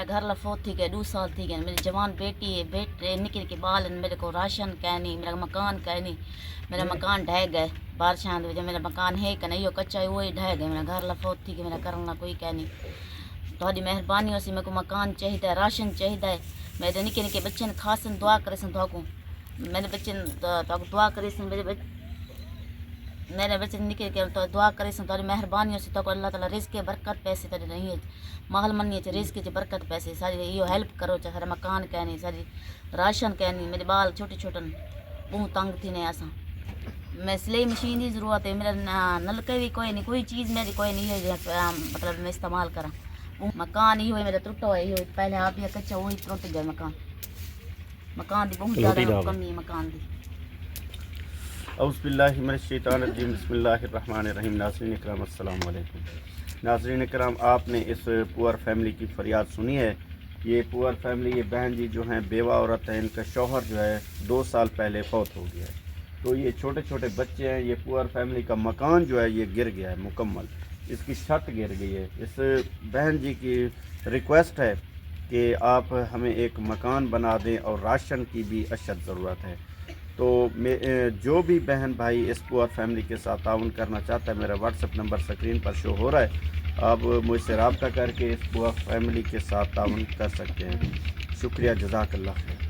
घर ला फोत थी गए 2 साल थी गए। मेरी जवान बेटी है, बेटे निके निके बाल हैं। मेरे को राशन कै नहीं, मेरा मकान कै नहीं। मेरा मकान ढह गए बारिशां दे विच। मेरा मकान है कि नहीं, कच्चा ही वो ही ढह गए। मेरा घर ला फोत थी गए, मेरा करना कोई कै नहीं। तुहाडी मेहरबानी होसी, मेरे को मकान चाहिए, राशन चाहिए। मेरे निके निके बच्चे ने खास दुआ करे सन तुहाको, मेरे बच्चे दुआ करे सन। मेरे बच्चे निके के तो दुआ करे सन। तुहाडी मेहरबानी होसी, तो अल्लाह ताला रिज़्क़ के बरकत पैसे तड़े नहीं महल मनी च रिज़्क़ च बरकत पैसे सारी यो हेल्प करो। सारा मकान कहनी, सारी राशन कहनी। मेरे बाल छोटे छोटे बहुत तंग थी ने असा। मैं सिलाई मशीन की ज़रूरत है, मेरा नलके भी कोई नहीं, कोई चीज़ मेरी कोई नहीं है मतलब मैं इस्तेमाल करा। मकान ही मेरा टुटा हुआ ही पहले आप ही कच्चा वही टुट गया मकान। मकान की बहुत ज़्यादा कमी है मकान की। औज़ुबिल्लाहि मिनश्शैतानिर्रजीम बिस्मिल्लाहिर्रहमानिर्रहीम। नाज़रीन इकराम अस्सलाम वालेकुम। नाज़रीन इकराम, आपने इस पुअर फैमिली की फ़रियाद सुनी है। ये पुअर फैमिली, ये बहन जी जो हैं बेवा औरत है, इनका शौहर जो है 2 साल पहले फौत हो गया है। तो ये छोटे छोटे बच्चे हैं। ये पुअर फैमिली का मकान जो है ये गिर गया है मुकम्मल, इसकी छत गिर गई है। इस बहन जी की रिक्वेस्ट है कि आप हमें एक मकान बना दें और राशन की भी अशद ज़रूरत है। तो जो भी बहन भाई इस पुअर फैमिली के साथ ताउन करना चाहता है, मेरा व्हाट्सएप नंबर स्क्रीन पर शो हो रहा है। आप मुझसे रब्ता करके इस पुअर फैमिली के साथ ताउन कर सकते हैं। शुक्रिया, जज़ाकल्लाह खैर।